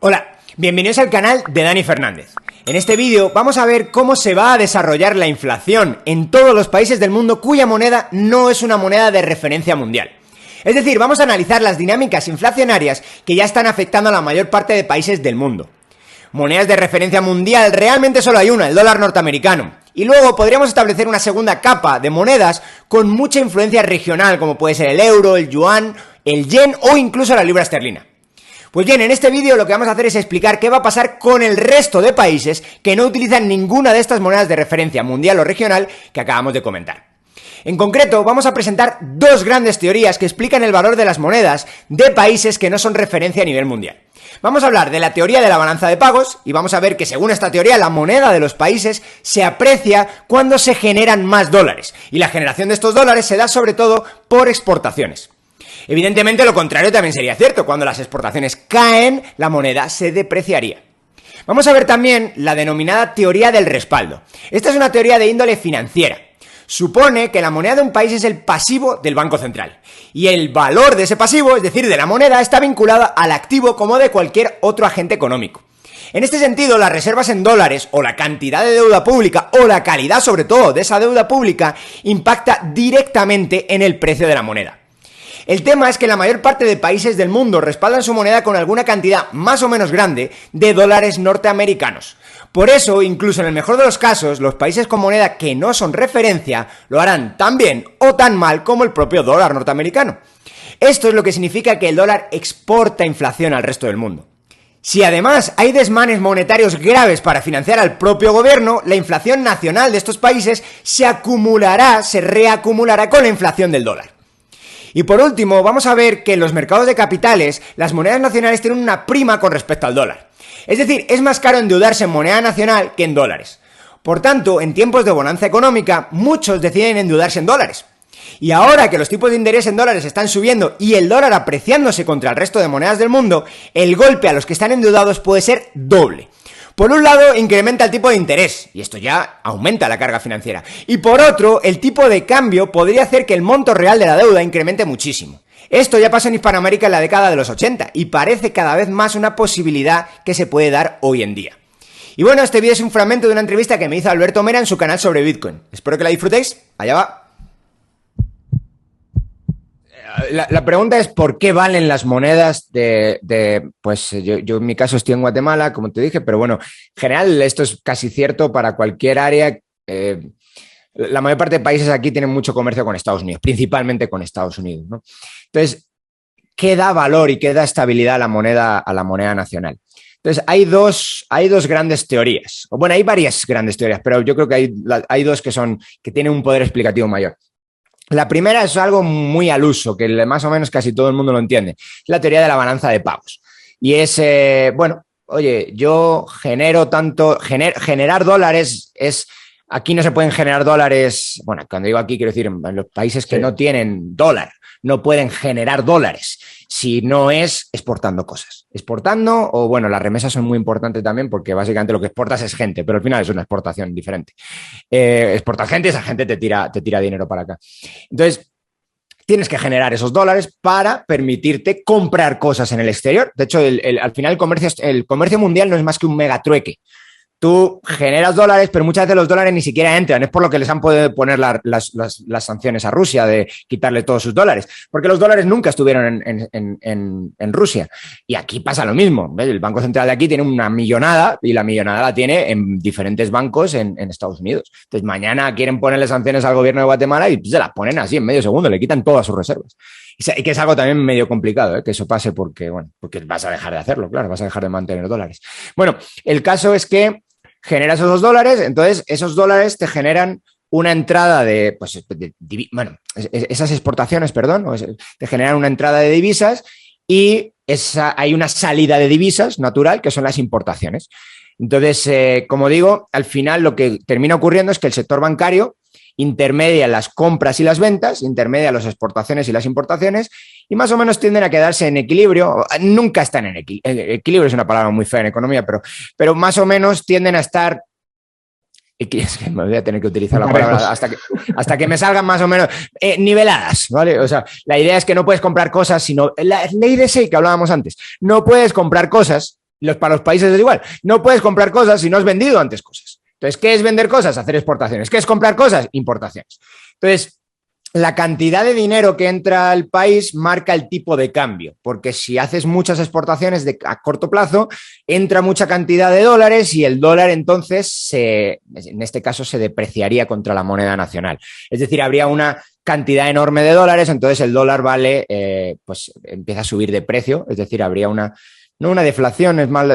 Hola, bienvenidos al canal de Dani Fernández. En este vídeo vamos a ver cómo se va a desarrollar la inflación en todos los países del mundo cuya moneda no es una moneda de referencia mundial. Es decir, vamos a analizar las dinámicas inflacionarias que ya están afectando a la mayor parte de países del mundo. Monedas de referencia mundial realmente solo hay una, el dólar norteamericano. Y luego podríamos establecer una segunda capa de monedas con mucha influencia regional, como puede ser el euro, el yuan, el yen o incluso la libra esterlina. Pues bien, en este vídeo lo que vamos a hacer es explicar qué va a pasar con el resto de países que no utilizan ninguna de estas monedas de referencia mundial o regional que acabamos de comentar. En concreto, vamos a presentar dos grandes teorías que explican el valor de las monedas de países que no son referencia a nivel mundial. Vamos a hablar de la teoría de la balanza de pagos y vamos a ver que según esta teoría la moneda de los países se aprecia cuando se generan más dólares y la generación de estos dólares se da sobre todo por exportaciones. Evidentemente lo contrario también sería cierto, cuando las exportaciones caen la moneda se depreciaría. Vamos a ver también la denominada teoría del respaldo. Esta es una teoría de índole financiera. Supone que la moneda de un país es el pasivo del Banco Central y el valor de ese pasivo, es decir, de la moneda, está vinculada al activo como de cualquier otro agente económico. En este sentido, las reservas en dólares o la cantidad de deuda pública o la calidad sobre todo de esa deuda pública impacta directamente en el precio de la moneda. El tema es que la mayor parte de países del mundo respaldan su moneda con alguna cantidad más o menos grande de dólares norteamericanos. Por eso, incluso en el mejor de los casos, los países con moneda que no son referencia lo harán tan bien o tan mal como el propio dólar norteamericano. Esto es lo que significa que el dólar exporta inflación al resto del mundo. Si además hay desmanes monetarios graves para financiar al propio gobierno, la inflación nacional de estos países se reacumulará con la inflación del dólar. Y por último, vamos a ver que en los mercados de capitales, las monedas nacionales tienen una prima con respecto al dólar. Es decir, es más caro endeudarse en moneda nacional que en dólares. Por tanto, en tiempos de bonanza económica, muchos deciden endeudarse en dólares. Y ahora que los tipos de interés en dólares están subiendo y el dólar apreciándose contra el resto de monedas del mundo, el golpe a los que están endeudados puede ser doble. Por un lado, incrementa el tipo de interés, y esto ya aumenta la carga financiera. Y por otro, el tipo de cambio podría hacer que el monto real de la deuda incremente muchísimo. Esto ya pasó en Hispanoamérica en la década de los 80, y parece cada vez más una posibilidad que se puede dar hoy en día. Y bueno, este vídeo es un fragmento de una entrevista que me hizo Alberto Mera en su canal sobre Bitcoin. Espero que la disfrutéis. Allá va. La pregunta es ¿por qué valen las monedas pues yo en mi caso estoy en Guatemala, como te dije, pero bueno, en general esto es casi cierto para cualquier área. La mayor parte de países aquí tienen mucho comercio con Estados Unidos, principalmente con Estados Unidos, ¿no? Entonces, ¿qué da valor y qué da estabilidad a la moneda nacional? Entonces, hay dos grandes teorías. Bueno, hay varias grandes teorías, pero yo creo que hay dos que tienen un poder explicativo mayor. La primera es algo muy al uso, que más o menos casi todo el mundo lo entiende. Es la teoría de la balanza de pagos. Y es, bueno, oye, yo genero generar dólares es... Aquí no se pueden generar dólares, bueno, cuando digo aquí quiero decir en los países que no tienen dólar, no pueden generar dólares si no es exportando cosas. Exportando, o bueno, las remesas son muy importantes también porque básicamente lo que exportas es gente, pero al final es una exportación diferente. Exportas gente y esa gente te tira dinero para acá. Entonces, tienes que generar esos dólares para permitirte comprar cosas en el exterior. De hecho, al final el comercio mundial no es más que un megatrueque. Tú generas dólares, pero muchas veces los dólares ni siquiera entran. Es por lo que les han podido poner las sanciones a Rusia de quitarle todos sus dólares. Porque los dólares nunca estuvieron en Rusia. Y aquí pasa lo mismo. ¿Ves? El Banco Central de aquí tiene una millonada y la millonada la tiene en diferentes bancos en Estados Unidos. Entonces mañana quieren ponerle sanciones al gobierno de Guatemala y se las ponen así en medio segundo, le quitan todas sus reservas. Y que es algo también medio complicado, que eso pase porque vas a dejar de hacerlo, claro, vas a dejar de mantener dólares. Bueno, el caso es que generas esos dólares, entonces esos dólares te generan una entrada esas exportaciones, te generan una entrada de divisas y hay una salida de divisas natural, que son las importaciones. Entonces, como digo, al final lo que termina ocurriendo es que el sector bancario intermedia las compras y las ventas, intermedia las exportaciones y las importaciones y más o menos tienden a quedarse en equilibrio. Nunca están en equilibrio. Equilibrio es una palabra muy fea en economía, pero más o menos tienden a estar... Es que me voy a tener que utilizar la palabra hasta que me salgan más o menos niveladas, ¿vale? O sea, la idea es que no puedes comprar cosas, sino la ley de Say que hablábamos antes. No puedes comprar cosas para los países es igual. No puedes comprar cosas si no has vendido antes cosas. Entonces, ¿qué es vender cosas? Hacer exportaciones. ¿Qué es comprar cosas? Importaciones. Entonces, la cantidad de dinero que entra al país marca el tipo de cambio, porque si haces muchas exportaciones a corto plazo, entra mucha cantidad de dólares y el dólar entonces, en este caso, se depreciaría contra la moneda nacional. Es decir, habría una cantidad enorme de dólares, entonces el dólar pues empieza a subir de precio, es decir, habría no una deflación, es más...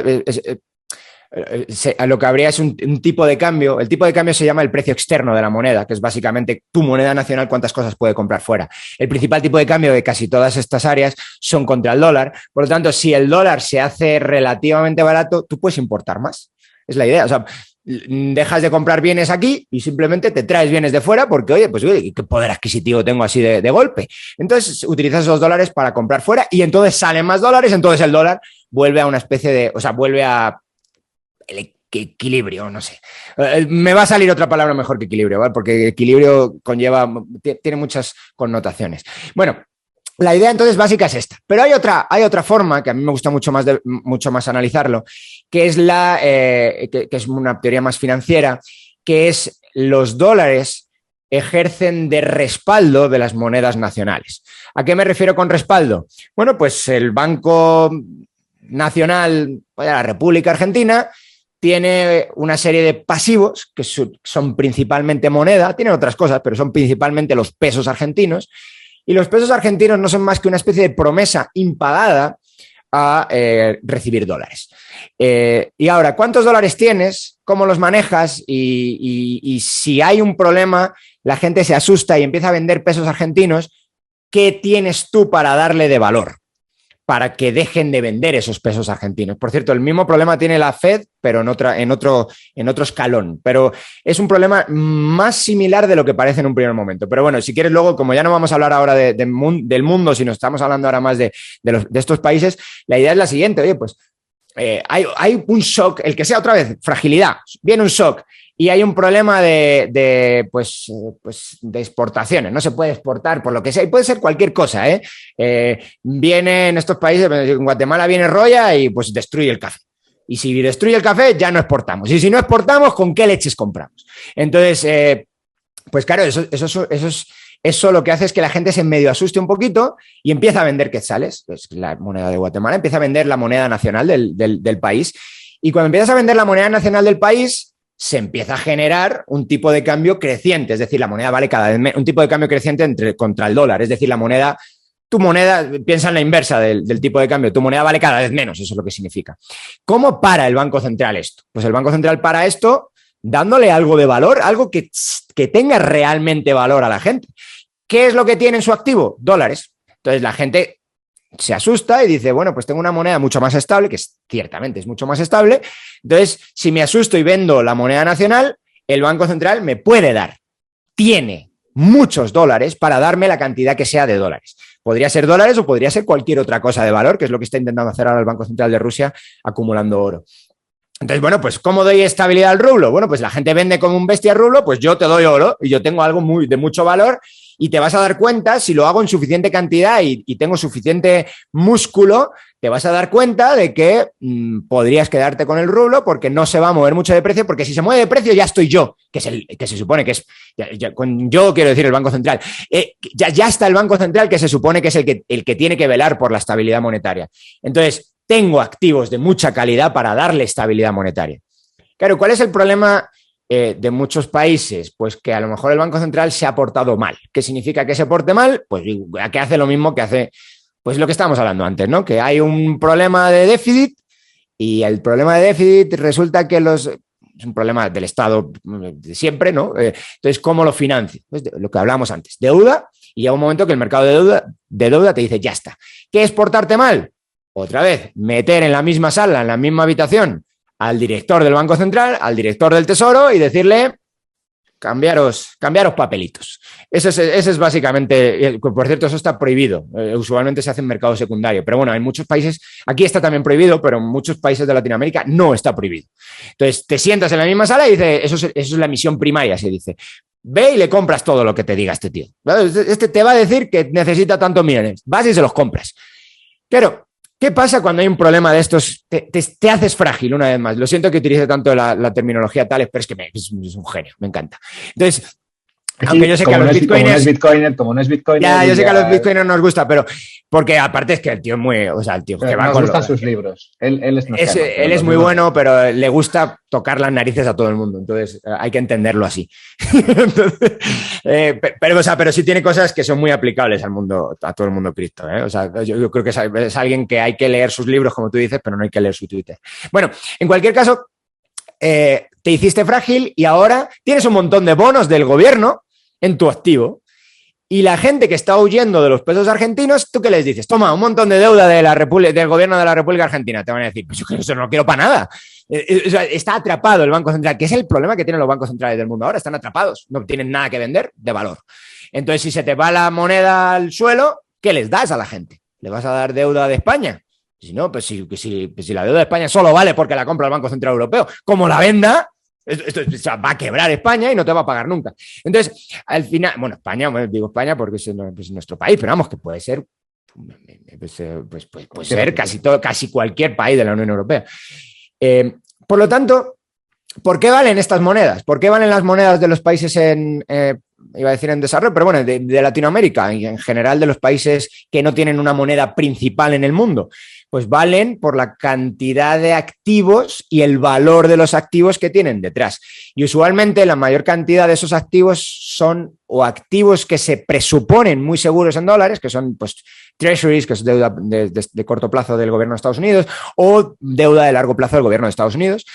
lo que habría es un tipo de cambio. El tipo de cambio se llama el precio externo de la moneda, que es básicamente tu moneda nacional, cuántas cosas puede comprar fuera. El principal tipo de cambio de casi todas estas áreas son contra el dólar. Por lo tanto, si el dólar se hace relativamente barato, tú puedes importar más. Es la idea. O sea, dejas de comprar bienes aquí y simplemente te traes bienes de fuera porque, oye, qué poder adquisitivo tengo así de golpe. Entonces, utilizas esos dólares para comprar fuera y entonces salen más dólares, entonces el dólar vuelve a una especie de... O sea, vuelve a el equilibrio, no sé. Me va a salir otra palabra mejor que equilibrio, ¿vale? Porque equilibrio tiene muchas connotaciones. Bueno, la idea entonces básica es esta. Pero hay otra forma que a mí me gusta mucho más analizarlo, que es que es una teoría más financiera, que es los dólares ejercen de respaldo de las monedas nacionales. ¿A qué me refiero con respaldo? Bueno, pues el Banco Nacional de la República Argentina tiene una serie de pasivos que son principalmente moneda, tienen otras cosas, pero son principalmente los pesos argentinos, y los pesos argentinos no son más que una especie de promesa impagada a recibir dólares. Y ahora, ¿cuántos dólares tienes? ¿Cómo los manejas? Y si hay un problema, la gente se asusta y empieza a vender pesos argentinos, ¿qué tienes tú para darle de valor? Para que dejen de vender esos pesos argentinos. Por cierto, el mismo problema tiene la Fed, pero en otro escalón. Pero es un problema más similar de lo que parece en un primer momento. Pero bueno, si quieres luego, como ya no vamos a hablar ahora del mundo, sino estamos hablando ahora más de estos países, la idea es la siguiente. Oye, pues hay un shock, el que sea otra vez, fragilidad. Viene un shock y hay un problema de exportaciones. No se puede exportar por lo que sea. Y puede ser cualquier cosa, viene en estos países, en Guatemala viene Roya y pues destruye el café. Y si destruye el café, ya no exportamos. Y si no exportamos, ¿con qué leches compramos? Entonces, pues claro, eso lo que hace es que la gente se medio asuste un poquito y empieza a vender quetzales, que es la moneda de Guatemala, empieza a vender la moneda nacional del país. Y cuando empiezas a vender la moneda nacional del país, se empieza a generar un tipo de cambio creciente, es decir, la moneda vale cada vez menos, un tipo de cambio creciente contra el dólar, es decir, tu moneda, piensa en la inversa del tipo de cambio, tu moneda vale cada vez menos, eso es lo que significa. ¿Cómo para el Banco Central esto? Pues el Banco Central para esto dándole algo de valor, algo que tenga realmente valor a la gente. ¿Qué es lo que tiene en su activo? Dólares. Entonces la gente se asusta y dice, bueno, pues tengo una moneda mucho más estable, que ciertamente es mucho más estable. Entonces, si me asusto y vendo la moneda nacional, el Banco Central me puede dar, tiene muchos dólares para darme la cantidad que sea de dólares. Podría ser dólares o podría ser cualquier otra cosa de valor, que es lo que está intentando hacer ahora el Banco Central de Rusia, acumulando oro. Entonces, bueno, pues ¿cómo doy estabilidad al rublo? Bueno, pues la gente vende como un bestia rublo, pues yo te doy oro y yo tengo algo de mucho valor y te vas a dar cuenta, si lo hago en suficiente cantidad y tengo suficiente músculo, te vas a dar cuenta de que podrías quedarte con el rublo porque no se va a mover mucho de precio, porque si se mueve de precio ya estoy yo, que se supone que es, yo quiero decir el Banco Central, ya está el Banco Central que se supone que es el que tiene que velar por la estabilidad monetaria. Entonces, tengo activos de mucha calidad para darle estabilidad monetaria. Claro, ¿cuál es el problema de muchos países? Pues que a lo mejor el Banco Central se ha portado mal. ¿Qué significa que se porte mal? Pues que hace lo mismo que hace, pues lo que estábamos hablando antes, ¿no? Que hay un problema de déficit y el problema de déficit resulta que es un problema del Estado de siempre, ¿no? Entonces, ¿cómo lo financia? Pues lo que hablábamos antes, deuda, y llega un momento que el mercado de deuda te dice, ya está. ¿Qué es portarte mal? Otra vez, meter en la misma sala, en la misma habitación, al director del Banco Central, al director del Tesoro y decirle, cambiaros papelitos. Ese es básicamente, por cierto, eso está prohibido. Usualmente se hace en mercado secundario, pero bueno, hay muchos países, aquí está también prohibido, pero en muchos países de Latinoamérica no está prohibido. Entonces, te sientas en la misma sala y dice, eso es la misión primaria, se dice. Ve y le compras todo lo que te diga este tío. Este te va a decir que necesita tantos millones. Vas y se los compras. Claro, ¿Qué pasa cuando hay un problema de estos? Te haces frágil una vez más. Lo siento que utilice tanto la terminología tal, pero es que es un genio, me encanta. Entonces, Sí, aunque yo sé que a los bitcoiners... Como no es bitcoiner... Ya, yo sé que a los bitcoiners nos gusta, pero porque aparte es que el tío es muy... O sea, el tío que va nos con... gustan sus libros. Él es muy bueno, pero le gusta tocar las narices a todo el mundo. Entonces, hay que entenderlo así. Entonces, pero sí tiene cosas que son muy aplicables al mundo, a todo el mundo cripto. O sea, yo creo que es alguien que hay que leer sus libros, como tú dices, pero no hay que leer su Twitter. Bueno, en cualquier caso, te hiciste frágil y ahora tienes un montón de bonos del gobierno en tu activo. Y la gente que está huyendo de los pesos argentinos, ¿tú qué les dices? Toma, un montón de deuda de del gobierno de la República Argentina. Te van a decir, pues yo eso no lo quiero para nada. O sea, está atrapado el Banco Central, que es el problema que tienen los bancos centrales del mundo ahora. Están atrapados, no tienen nada que vender de valor. Entonces, si se te va la moneda al suelo, ¿qué les das a la gente? ¿Le vas a dar deuda de España? Si no, pues si la deuda de España solo vale porque la compra el Banco Central Europeo, como la venda, esto va a quebrar España y no te va a pagar nunca. Entonces, al final, bueno, España, digo España porque es nuestro país, pero vamos, que puede ser, puede ser casi cualquier país de la Unión Europea. Por lo tanto, ¿por qué valen estas monedas? ¿Por qué valen las monedas de los países iba a decir en desarrollo, pero bueno, de Latinoamérica y en general de los países que no tienen una moneda principal en el mundo? Pues valen por la cantidad de activos y el valor de los activos que tienen detrás. Y usualmente la mayor cantidad de esos activos son o activos que se presuponen muy seguros en dólares, que son pues treasuries, que es deuda de corto plazo del gobierno de Estados Unidos, o deuda de largo plazo del gobierno de Estados Unidos,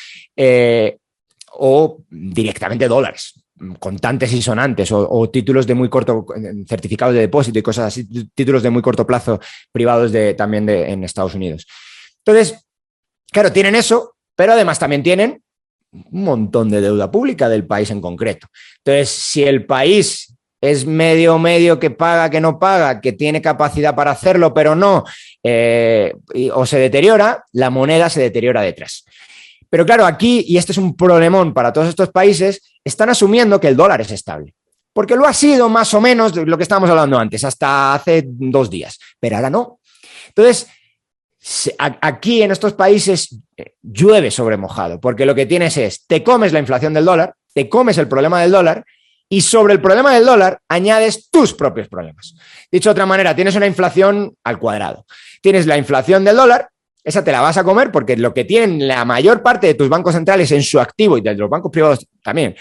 o directamente dólares, contantes y sonantes, o títulos de muy corto, certificados de depósito y cosas así, títulos de muy corto plazo privados también en Estados Unidos. Entonces, claro, tienen eso, pero además también tienen un montón de deuda pública del país en concreto. Entonces, si el país es medio que paga, que no paga, que tiene capacidad para hacerlo, pero no, o se deteriora, la moneda se deteriora detrás. Pero claro, aquí, y este es un problemón para todos estos países, están asumiendo que el dólar es estable. Porque lo ha sido más o menos de lo que estábamos hablando antes, hasta hace 2 días, pero ahora no. Entonces, aquí en estos países llueve sobre mojado, porque lo que tienes es, te comes la inflación del dólar, te comes el problema del dólar, y sobre el problema del dólar añades tus propios problemas. Dicho de otra manera, tienes una inflación al cuadrado. Tienes la inflación del dólar, esa te la vas a comer porque lo que tienen la mayor parte de tus bancos centrales en su activo y de los bancos privados también,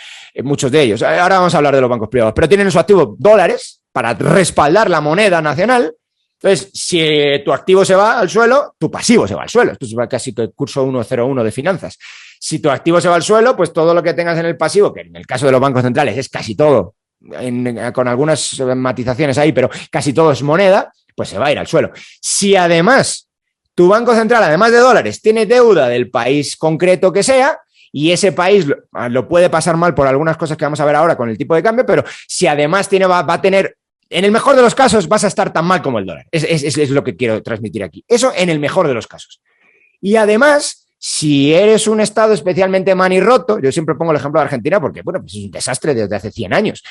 muchos de ellos, ahora vamos a hablar de los bancos privados, pero tienen en su activo dólares para respaldar la moneda nacional. Entonces, si tu activo se va al suelo, tu pasivo se va al suelo. Esto es casi que el curso 101 de finanzas. Si tu activo se va al suelo, pues todo lo que tengas en el pasivo, que en el caso de los bancos centrales es casi todo, con algunas matizaciones ahí, pero casi todo es moneda, pues se va a ir al suelo. Si además tu banco central, además de dólares, tiene deuda del país concreto que sea, y ese país lo puede pasar mal por algunas cosas que vamos a ver ahora con el tipo de cambio, pero si además va a tener, en el mejor de los casos, vas a estar tan mal como el dólar. Es lo que quiero transmitir aquí. Eso en el mejor de los casos. Y además, si eres un estado especialmente manirroto, yo siempre pongo el ejemplo de Argentina porque, bueno, pues es un desastre desde hace 100 años.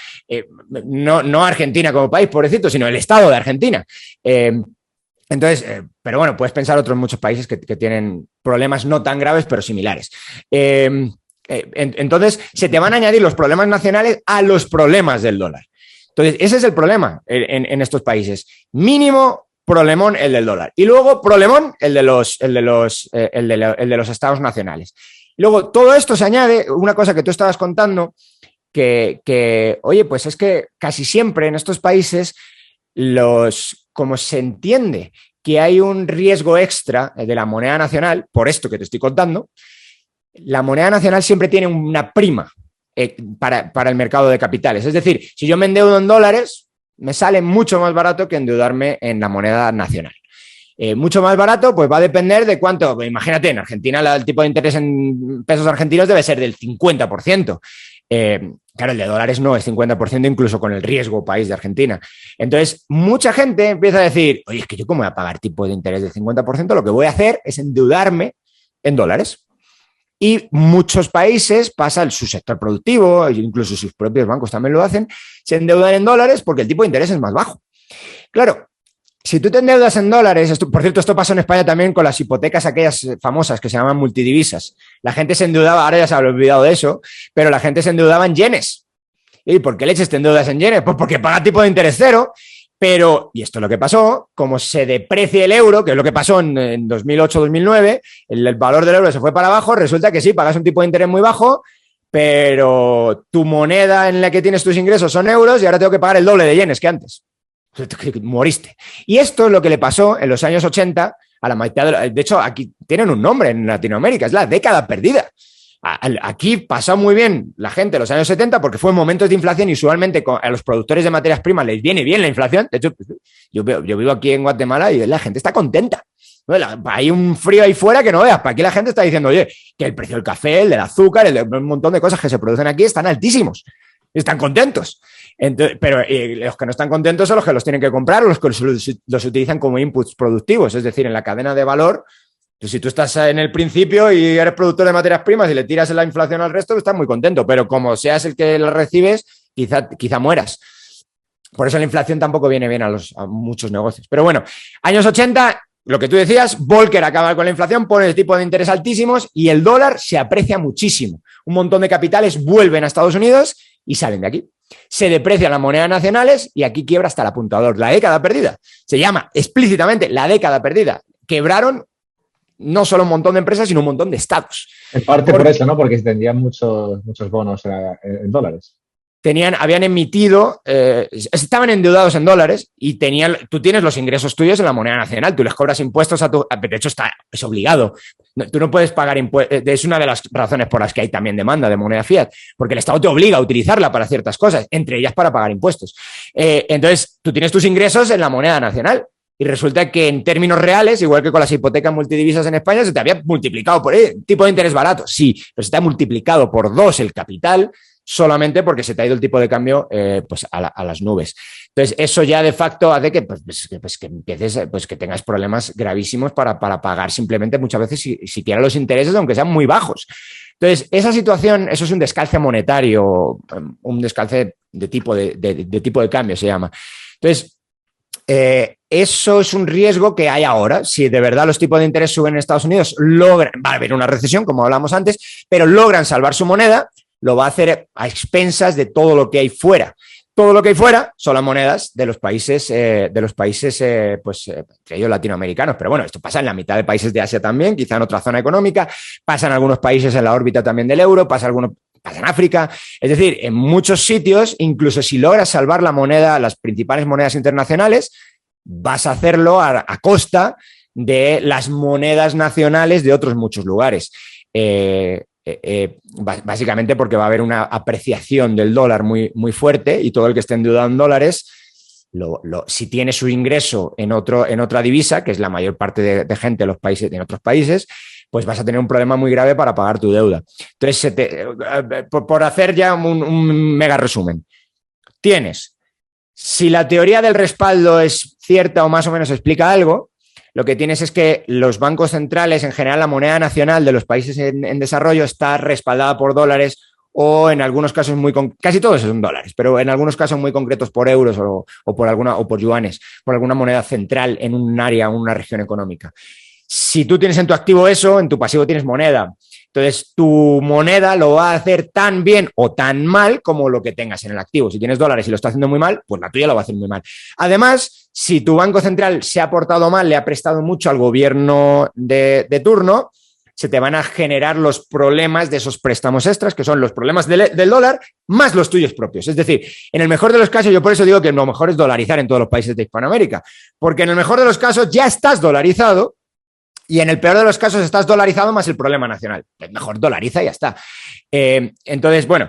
No Argentina como país, pobrecito, sino el estado de Argentina. Entonces, pero bueno, puedes pensar otros muchos países que tienen problemas no tan graves, pero similares. Entonces, se te van a añadir los problemas nacionales a los problemas del dólar. Entonces, ese es el problema en estos países. Mínimo problemón el del dólar. Y luego problemón el de los estados nacionales. Y luego, todo esto se añade, una cosa que tú estabas contando, que oye, pues es que casi siempre en estos países como se entiende que hay un riesgo extra de la moneda nacional, por esto que te estoy contando, la moneda nacional siempre tiene una prima para el mercado de capitales. Es decir, si yo me endeudo en dólares, me sale mucho más barato que endeudarme en la moneda nacional. Mucho más barato, pues va a depender de cuánto. Imagínate, en Argentina el tipo de interés en pesos argentinos debe ser del 50%. Claro, el de dólares no es 50%, incluso con el riesgo país de Argentina. Entonces, mucha gente empieza a decir, oye, es que yo cómo voy a pagar tipo de interés del 50%, lo que voy a hacer es endeudarme en dólares. Y muchos países pasan su sector productivo, incluso sus propios bancos también lo hacen, se endeudan en dólares porque el tipo de interés es más bajo. Claro, Si tú te endeudas en dólares, por cierto, esto pasó en España también con las hipotecas aquellas famosas que se llaman multidivisas. La gente se endeudaba, ahora ya se había olvidado de eso, pero la gente se endeudaba en yenes. ¿Y por qué leches te endeudas en yenes? Pues porque paga tipo de interés cero, pero, y esto es lo que pasó, como se deprecia el euro, que es lo que pasó en 2008-2009, el valor del euro se fue para abajo, resulta que sí, pagas un tipo de interés muy bajo, pero tu moneda en la que tienes tus ingresos son euros y ahora tengo que pagar el doble de yenes que antes. Moriste. Y esto es lo que le pasó en los años 80 a la mitad de hecho, aquí tienen un nombre en Latinoamérica, es la década perdida. Aquí pasó muy bien la gente en los años 70 porque fue momentos de inflación y usualmente a los productores de materias primas les viene bien la inflación. De hecho, yo vivo aquí en Guatemala y la gente está contenta. Hay un frío ahí fuera que no veas. Para aquí la gente está diciendo, oye, que el precio del café, el del azúcar, un montón de cosas que se producen aquí están altísimos. Están contentos. Entonces, pero los que no están contentos son los que los tienen que comprar o los que los utilizan como inputs productivos. Es decir, en la cadena de valor, si tú estás en el principio y eres productor de materias primas y le tiras la inflación al resto, estás muy contento. Pero como seas el que la recibes, quizá mueras. Por eso la inflación tampoco viene bien a muchos negocios. Pero bueno, años 80, lo que tú decías, Volcker acaba con la inflación, pone el tipo de interés altísimos y el dólar se aprecia muchísimo. Un montón de capitales vuelven a Estados Unidos y salen de aquí. Se deprecian las monedas nacionales y aquí quiebra hasta el apuntador. La década perdida. Se llama explícitamente la década perdida. Quebraron no solo un montón de empresas, sino un montón de estados. En parte por eso, ¿no? Porque se tendían muchos bonos en dólares. Habían emitido, estaban endeudados en dólares y tú tienes los ingresos tuyos en la moneda nacional, tú les cobras impuestos de hecho es obligado, tú no puedes pagar impuestos, es una de las razones por las que hay también demanda de moneda fiat, porque el Estado te obliga a utilizarla para ciertas cosas, entre ellas para pagar impuestos. Entonces, tú tienes tus ingresos en la moneda nacional. Y resulta que en términos reales, igual que con las hipotecas multidivisas en España, se te había multiplicado por tipo de interés barato, sí, pero se te ha multiplicado por 2 el capital solamente porque se te ha ido el tipo de cambio pues a las nubes. Entonces, eso ya de facto hace que empieces, que tengas problemas gravísimos para pagar simplemente muchas veces siquiera los intereses, aunque sean muy bajos. Entonces, esa situación, eso es un descalce monetario, un descalce de tipo de cambio se llama. Entonces, eso es un riesgo que hay ahora. Si de verdad los tipos de interés suben en Estados Unidos, va a haber una recesión, como hablamos antes, pero logran salvar su moneda, lo va a hacer a expensas de todo lo que hay fuera. Todo lo que hay fuera son las monedas de los países, entre ellos latinoamericanos. Pero bueno, esto pasa en la mitad de países de Asia también, quizá en otra zona económica, pasa en algunos países en la órbita también del euro, pasa en África. Es decir, en muchos sitios, incluso si logras salvar la moneda, las principales monedas internacionales, vas a hacerlo a costa de las monedas nacionales de otros muchos lugares. Básicamente porque va a haber una apreciación del dólar muy, muy fuerte y todo el que esté endeudado en dólares, si tiene su ingreso en otra divisa, que es la mayor parte de gente en otros países, pues vas a tener un problema muy grave para pagar tu deuda. Entonces, por hacer ya un mega resumen, si la teoría del respaldo es cierta o más o menos explica algo, lo que tienes es que los bancos centrales, en general la moneda nacional de los países en desarrollo está respaldada por dólares o en algunos casos casi todos son dólares, pero en algunos casos muy concretos por euros o por yuanes, por alguna moneda central en un área o una región económica. Si tú tienes en tu activo eso, en tu pasivo tienes moneda. Entonces, tu moneda lo va a hacer tan bien o tan mal como lo que tengas en el activo. Si tienes dólares y lo está haciendo muy mal, pues la tuya lo va a hacer muy mal. Además, si tu banco central se ha portado mal, le ha prestado mucho al gobierno de turno, se te van a generar los problemas de esos préstamos extras, que son los problemas del dólar, más los tuyos propios. Es decir, en el mejor de los casos, yo por eso digo que lo mejor es dolarizar en todos los países de Hispanoamérica, porque en el mejor de los casos ya estás dolarizado, y en el peor de los casos estás dolarizado más el problema nacional. Pues mejor dolariza y ya está. Entonces, bueno,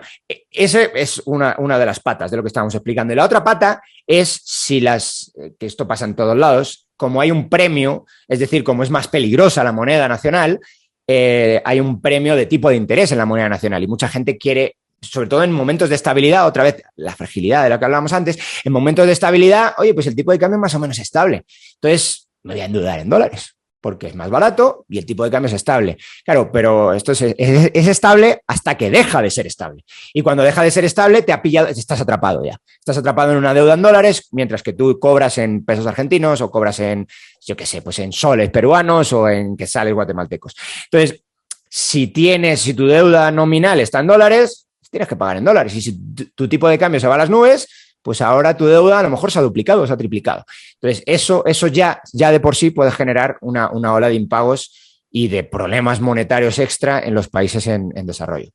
ese es una de las patas de lo que estábamos explicando. Y la otra pata es que esto pasa en todos lados, como hay un premio, es decir, como es más peligrosa la moneda nacional, hay un premio de tipo de interés en la moneda nacional y mucha gente quiere, sobre todo en momentos de estabilidad, otra vez la fragilidad de la que hablábamos antes, en momentos de estabilidad, oye, pues el tipo de cambio es más o menos estable. Entonces, me voy a endeudar en dólares. porque es más barato y el tipo de cambio es estable. Claro, pero esto es estable hasta que deja de ser estable. Y cuando deja de ser estable, te ha pillado, estás atrapado ya. Estás atrapado en una deuda en dólares, mientras que tú cobras en pesos argentinos o cobras en, yo qué sé, pues en soles peruanos o en quetzales guatemaltecos. Entonces, si tu deuda nominal está en dólares, tienes que pagar en dólares. Y si tu tipo de cambio se va a las nubes, pues ahora tu deuda a lo mejor se ha duplicado o se ha triplicado. Entonces, eso ya de por sí puede generar una ola de impagos y de problemas monetarios extra en los países en desarrollo.